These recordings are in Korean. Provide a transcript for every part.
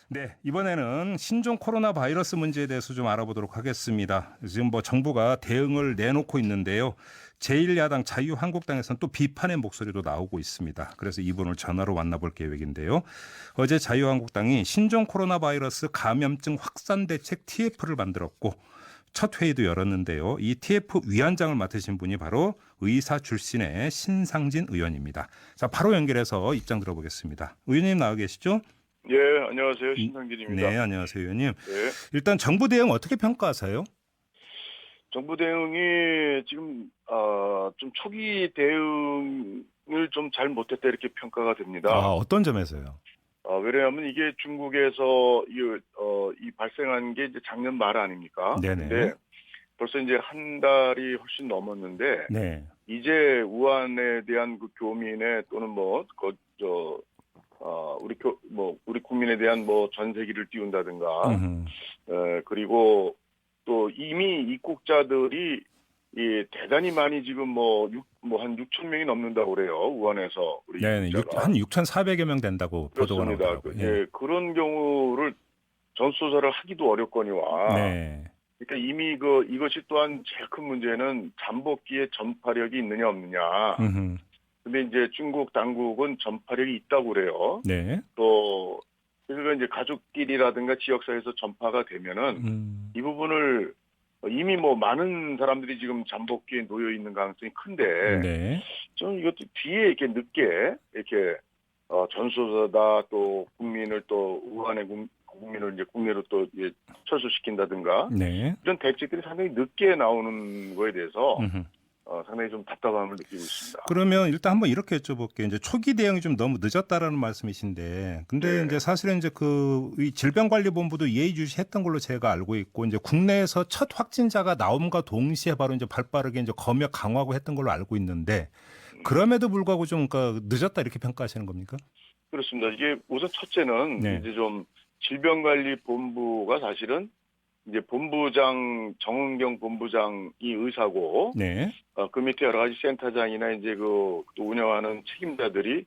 네, 이번에는 신종 코로나 바이러스 문제에 대해서 좀 알아보도록 하겠습니다. 지금 뭐 정부가 대응을 내놓고 있는데요. 제1야당 자유한국당에서는 또 비판의 목소리도 나오고 있습니다. 그래서 이분을 전화로 만나볼 계획인데요. 어제 자유한국당이 신종 코로나 바이러스 감염증 확산 대책 TF를 만들었고 첫 회의도 열었는데요. 이 TF 위원장을 맡으신 분이 바로 의사 출신의 신상진 의원입니다. 자, 바로 연결해서 입장 들어보겠습니다. 의원님 나와 계시죠? 예, 안녕하세요. 신상진입니다. 네, 안녕하세요, 의원님. 네. 일단 정부 대응 어떻게 평가하세요? 정부 대응이 지금 좀 초기 대응을 좀 잘 못했다 이렇게 평가가 됩니다. 어떤 점에서요? 왜냐하면 이게 중국에서 이 발생한 게 이제 작년 말 아닙니까? 네네. 근데 벌써 이제 한 달이 훨씬 넘었는데 네. 이제 우한에 대한 그 교민의 또는 우리 국민에 대한 뭐 전세기를 띄운다든가, 그리고 또 이미 입국자들이 대단히 많이 지금 한 6천 명이 넘는다고 그래요. 우한에서 우리 네, 입국자가. 한 6,400여 명 된다고 보도가 그렇습니다. 나오더라고요. 예, 그런 경우를 전수조사를 하기도 어렵거니와. 네. 그러니까 이미 이것이 또한 제일 큰 문제는 잠복기에 전파력이 있느냐 없느냐. 근데 이제 중국 당국은 전파력이 있다고 그래요. 네. 또 그래서 이제 가족끼리라든가 지역사회에서 전파가 되면은 이 부분을 이미 많은 사람들이 지금 잠복기에 놓여 있는 가능성이 큰데, 네. 저는 이것도 뒤에 이렇게 늦게 이렇게 전수조사다 또 국민을 또 우한의 국민을 이제 국내로 또 철수시킨다든가 네. 이런 대책들이 상당히 늦게 나오는 거에 대해서 상당히 좀 답답함을 느끼고 있습니다. 그러면 일단 한번 이렇게 여쭤볼게요. 이제 초기 대응이 좀 너무 늦었다라는 말씀이신데, 근데 네. 이제 사실은 이제 이 질병관리본부도 예의주시했던 걸로 제가 알고 있고, 이제 국내에서 첫 확진자가 나옴과 동시에 바로 이제 발빠르게 이제 검역 강화하고 했던 걸로 알고 있는데, 그럼에도 불구하고 좀 그러니까 늦었다 이렇게 평가하시는 겁니까? 그렇습니다. 이게 우선 첫째는 네. 이제 좀 질병관리본부가 사실은 이제 정은경 본부장이 의사고, 네. 그 밑에 여러 가지 센터장이나 이제 또 운영하는 책임자들이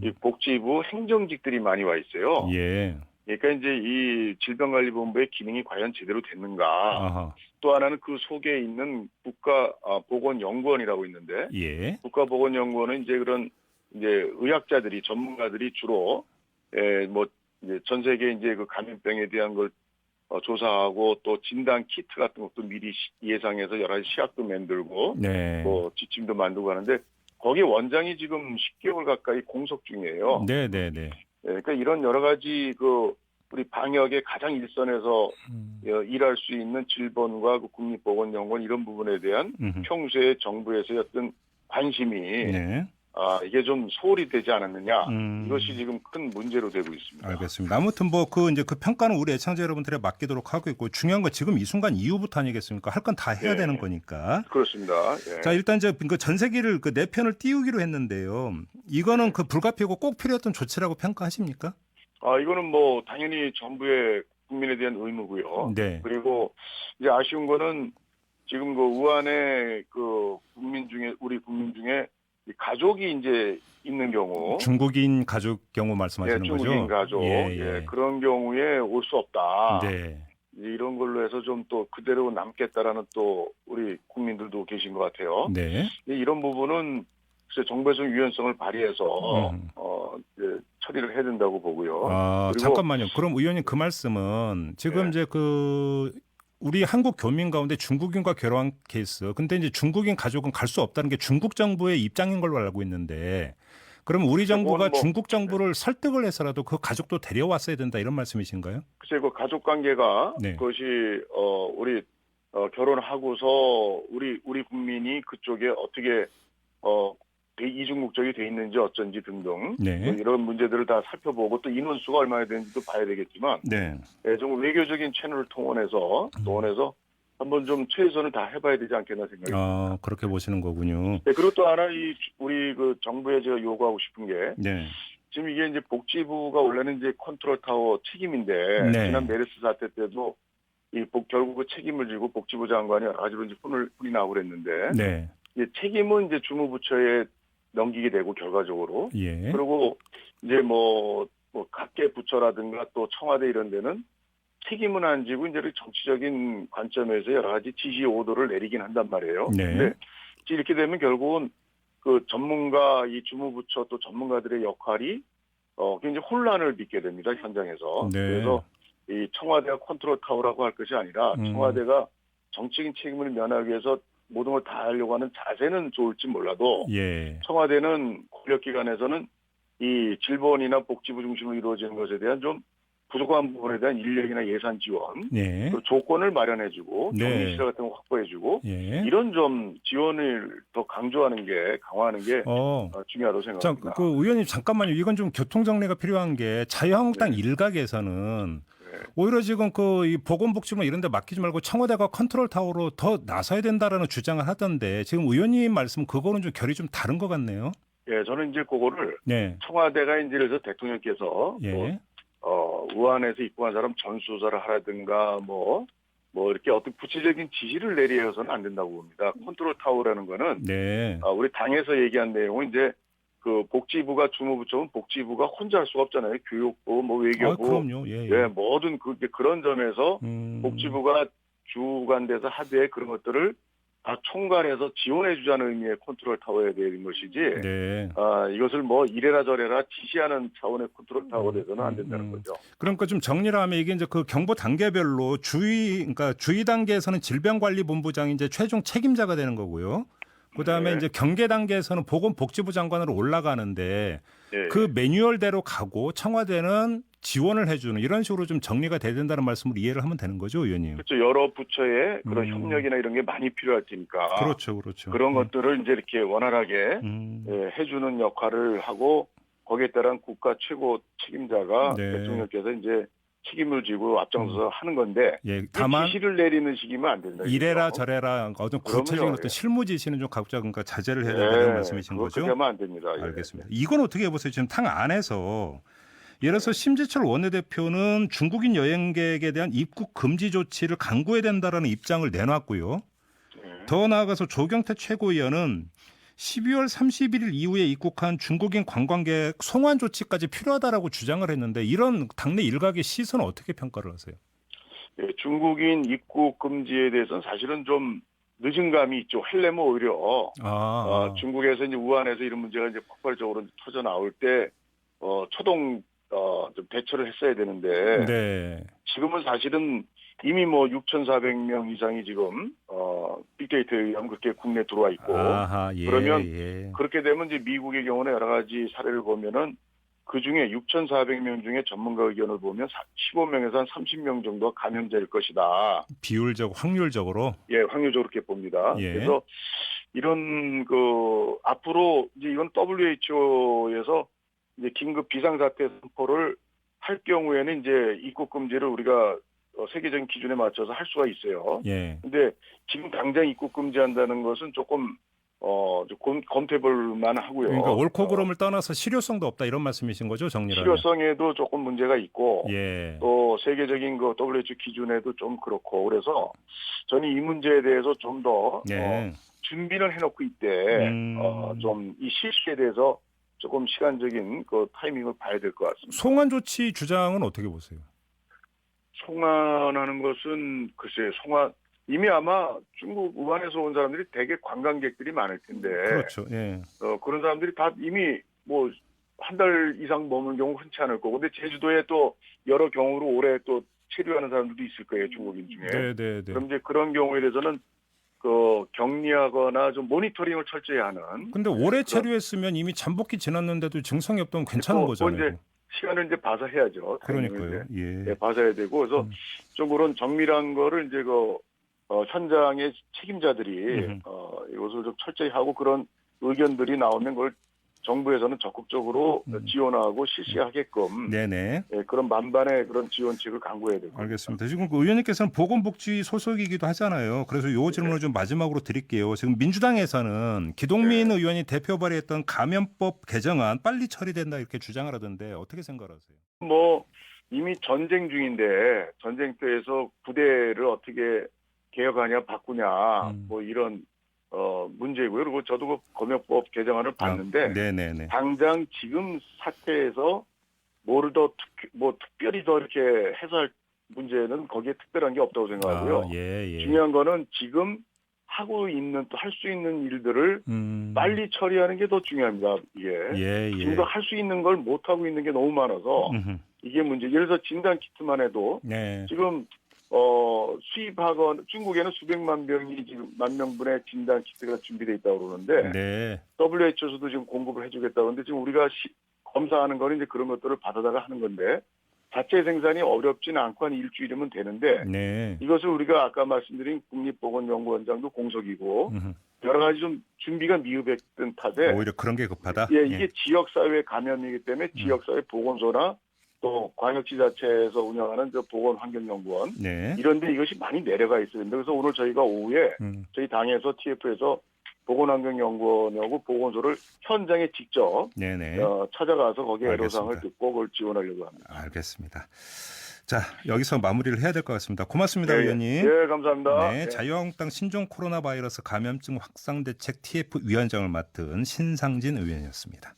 이 복지부 행정직들이 많이 와 있어요. 예. 그러니까 이제 이 질병관리본부의 기능이 과연 제대로 됐는가. 아하. 또 하나는 그 속에 있는 국가보건연구원이라고 있는데, 예. 국가보건연구원은 이제 그런 이제 의학자들이 전문가들이 주로 이제 전 세계 이제 그 감염병에 대한 걸 조사하고 또 진단 키트 같은 것도 미리 예상해서 여러 가지 시약도 만들고 네. 지침도 만들고 하는데 거기 원장이 지금 10개월 가까이 공석 중이에요. 네, 네, 네. 그러니까 이런 여러 가지 우리 방역의 가장 일선에서 일할 수 있는 질본과 국립보건연구원 이런 부분에 대한 평소에 정부에서의 어떤 관심이 네. 이게 좀 소홀히 되지 않았느냐. 이것이 지금 큰 문제로 되고 있습니다. 알겠습니다. 아무튼 이제 그 평가는 우리 애청자 여러분들에 맡기도록 하고 있고, 중요한 건 지금 이 순간 이후부터 아니겠습니까? 할 건 다 해야 네. 되는 거니까. 그렇습니다. 예. 자, 일단 이제 그 전세기를 네 편을 띄우기로 했는데요. 이거는 그 불가피하고 꼭 필요했던 조치라고 평가하십니까? 이거는 당연히 정부의 국민에 대한 의무고요. 네. 그리고 이제 아쉬운 거는 지금 우한의 우리 국민 중에 이 가족이 이제 있는 경우. 중국인 가족 경우 말씀하시는 거죠? 중국인 가족. 예. 그런 경우에 올 수 없다. 네. 이런 걸로 해서 좀 또 그대로 남겠다라는 또 우리 국민들도 계신 것 같아요. 네. 이런 부분은 글쎄 정부에서 유연성을 발휘해서 이제 처리를 해야 된다고 보고요. 그리고 잠깐만요. 그럼 의원님 그 말씀은 지금 이제 우리 한국 교민 가운데 중국인과 결혼한 케이스. 근데 이제 중국인 가족은 갈 수 없다는 게 중국 정부의 입장인 걸로 알고 있는데, 그럼 우리 정부가 중국 정부를 설득을 해서라도 그 가족도 데려왔어야 된다 이런 말씀이신가요? 글쎄 가족 관계가 그것이 우리 결혼하고서 우리 국민이 그쪽에 어떻게 이중국적이 돼 있는지 어쩐지 등등 이런 문제들을 다 살펴보고 또 인원수가 얼마나 되는지도 봐야 되겠지만 좀 외교적인 채널을 통해서 한번 좀 최선을 다 해봐야 되지 않겠나 생각합니다. 그렇게 보시는 거군요. 네, 그리고 또 하나 우리 정부에 제가 요구하고 싶은 게 지금 이게 이제 복지부가 원래는 이제 컨트롤 타워 책임인데 지난 메르스 사태 때도 결국 그 책임을 지고 복지부 장관이 여러 가지로 이제 혼이 나고 그랬는데 이제 책임은 이제 주무부처에 넘기게 되고 결과적으로 그리고 이제 뭐 각계 부처라든가 또 청와대 이런 데는 책임은 안 지고 이제 정치적인 관점에서 여러 가지 지시 오도를 내리긴 한단 말이에요. 네. 근데 이렇게 되면 결국은 그 전문가, 이 주무부처 또 전문가들의 역할이 굉장히 혼란을 빚게 됩니다, 현장에서. 네. 그래서 이 청와대가 컨트롤 타워라고 할 것이 아니라 청와대가 정치적인 책임을 면하기 위해서 모든 걸 다 하려고 하는 자세는 좋을지 몰라도 예. 청와대는 권력기관에서는 이 질본이나 복지부 중심으로 이루어지는 것에 대한 좀 부족한 부분에 대한 인력이나 예산 지원, 예. 그 조건을 마련해주고 네. 정리시설 같은 거 확보해주고 예. 이런 좀 지원을 더 강조하는 게 강화하는 게 중요하다고 생각합니다. 그 의원님 잠깐만요. 이건 좀 교통 정리가 필요한 게 자유한국당 네. 일각에서는 네. 오히려 지금 이 보건복지부 이런 데 맡기지 말고 청와대가 컨트롤 타워로 더 나서야 된다라는 주장을 하던데 지금 의원님 말씀 그거는 좀 결이 좀 다른 것 같네요. 예, 저는 이제 그거를 네. 청와대가 이제 그래서 대통령께서 예. 우한에서 입국한 사람 전수조사를 하라든가 뭐 이렇게 어떤 구체적인 지시를 내려서는 안 된다고 봅니다. 컨트롤 타워라는 거는 네. 우리 당에서 얘기한 내용은 이제 그 복지부가 주무부처는 복지부가 혼자 할 수가 없잖아요. 교육부, 뭐 외교부, 그럼요. 예. 예, 뭐든 그런 점에서 복지부가 주관돼서 하되 그런 것들을 다 총괄해서 지원해주자는 의미의 컨트롤 타워에 대한 것이지. 네. 이것을 뭐 이래라 저래라 지시하는 차원의 컨트롤 타워에 대해서는 안 된다는 거죠. 그러니까 좀 정리를 하면 이게 이제 그 경보 단계별로 그러니까 주의 단계에서는 질병관리본부장이 이제 최종 책임자가 되는 거고요. 그다음에 네. 이제 경계 단계에서는 보건복지부 장관으로 올라가는데 네. 그 매뉴얼대로 가고 청와대는 지원을 해주는 이런 식으로 좀 정리가 돼야 된다는 말씀으로 이해를 하면 되는 거죠, 의원님? 그렇죠. 여러 부처의 그런 협력이나 이런 게 많이 필요할 테니까. 그렇죠. 그런 것들을 이제 이렇게 원활하게 해주는 역할을 하고 거기에 따른 국가 최고 책임자가 네. 대통령께서 이제 책임을 지고 앞장서서 하는 건데 예, 다만 지시를 내리는 식이면 안 된다. 이래라 저래라 어떤 구체적인 어떤 실무 지시는 좀 각자 그러니까 자제를 해야 된다는 말씀이신 거죠? 그렇게 하면 안 됩니다. 알겠습니다. 이건 어떻게 해보세요? 지금 당 안에서 예를 들어서 심재철 원내대표는 중국인 여행객에 대한 입국 금지 조치를 강구해야 된다라는 입장을 내놨고요. 더 나아가서 조경태 최고위원은 12월 31일 이후에 입국한 중국인 관광객 송환 조치까지 필요하다라고 주장을 했는데 이런 당내 일각의 시선은 어떻게 평가를 하세요? 네, 중국인 입국 금지에 대해서는 사실은 좀 늦은 감이 있죠. 하려면 오히려 중국에서 이제 우한에서 이런 문제가 이제 폭발적으로 터져 나올 때 초동 좀 대처를 했어야 되는데 네. 지금은 사실은 이미 뭐 6,400명 이상이 지금 빅데이터에 의하면 그렇게 국내에 들어와 있고 그러면 그렇게 되면 이제 미국의 경우는 여러 가지 사례를 보면은 그 중에 6,400명 중에 전문가 의견을 보면 15명에서 한 30명 정도가 감염자일 것이다. 확률적으로? 예, 확률적으로 그렇게 봅니다. 예. 그래서 이런 앞으로 이제 이건 WHO에서 이제 긴급 비상사태 선포를 할 경우에는 이제 입국 금지를 우리가 세계적인 기준에 맞춰서 할 수가 있어요. 예. 근데 지금 당장 입국 금지한다는 것은 조금 검토해볼만 하고요. 그러니까 옳고 그름을 떠나서 실효성도 없다 이런 말씀이신 거죠, 정리를 실효성에도 조금 문제가 있고 예. 또 세계적인 WHO 기준에도 좀 그렇고 그래서 저는 이 문제에 대해서 좀 더 준비는 해놓고 있대 좀 이 실시에 대해서 조금 시간적인 그 타이밍을 봐야 될 것 같습니다. 송환 조치 주장은 어떻게 보세요? 송환하는 것은 글쎄 이미 아마 중국 우한에서 온 사람들이 대개 관광객들이 많을 텐데 그렇죠. 예. 그런 사람들이 다 이미 뭐 한 달 이상 머무는 경우 흔치 않을 거고 근데 제주도에 또 여러 경우로 올해 또 체류하는 사람들도 있을 거예요. 중국인 중에. 네. 그럼 이제 그런 경우에 대해서는 격리하거나 좀 모니터링을 철저히 하는. 근데 올해 체류했으면 이미 잠복기 지났는데도 증상이 없다면 괜찮은 거잖아요. 이제 시간을 이제 봐서 해야죠. 그러니까요. 예. 봐서 해야 되고 그래서 좀 그런 정밀한 거를 이제 현장의 책임자들이 이것을 좀 철저히 하고 그런 의견들이 나오면 그걸 정부에서는 적극적으로 지원하고 실시하게끔 네네. 그런 만반의 그런 지원책을 강구해야 되고. 알겠습니다. 지금 의원님께서는 보건복지 소속이기도 하잖아요. 그래서 이 질문을 좀 마지막으로 드릴게요. 지금 민주당에서는 기동민 의원이 대표 발의했던 감염법 개정안 빨리 처리된다 이렇게 주장을 하던데 어떻게 생각하세요? 뭐 이미 전쟁 중인데 전쟁터에서 부대를 어떻게 개혁하냐 바꾸냐 뭐 이런 문제고요. 그리고 저도 그 검역법 개정안을 봤는데 네네네. 당장 지금 사태에서 뭐를 더 특별히 더 이렇게 해소할 문제는 거기에 특별한 게 없다고 생각하고요. 예. 중요한 거는 지금 하고 있는 또 할 수 있는 일들을 빨리 처리하는 게 더 중요합니다. 이게 지금도 할 수 있는 걸 못 하고 있는 게 너무 많아서 이게 문제. 예를 들어 진단 키트만 해도 지금 수입하건 중국에는 수백만 병이 지금 10,000명분의 진단 키트가 준비돼 있다고 그러는데 WHO에서도 지금 공급을 해주겠다고 하는데 지금 우리가 검사하는 거는 이제 그런 것들을 받아다가 하는 건데 자체 생산이 어렵지는 않고 한 일주일이면 되는데 이것을 우리가 아까 말씀드린 국립보건연구원장도 공석이고 여러 가지 좀 준비가 미흡했던 탓에 오히려 그런 게 급하다. 이게 지역사회 감염이기 때문에 지역사회 보건소나 또 광역지자체에서 운영하는 저 보건환경연구원 이런데 이것이 많이 내려가 있어요. 그래서 오늘 저희가 오후에 저희 당에서 TF에서 보건환경연구원하고 보건소를 현장에 직접 찾아가서 거기에 애로사항을 듣고 그걸 지원하려고 합니다. 알겠습니다. 자, 여기서 마무리를 해야 될 것 같습니다. 고맙습니다, 의원님. 네, 감사합니다. 자유한국당 신종 코로나 바이러스 감염증 확산 대책 TF 위원장을 맡은 신상진 의원이었습니다.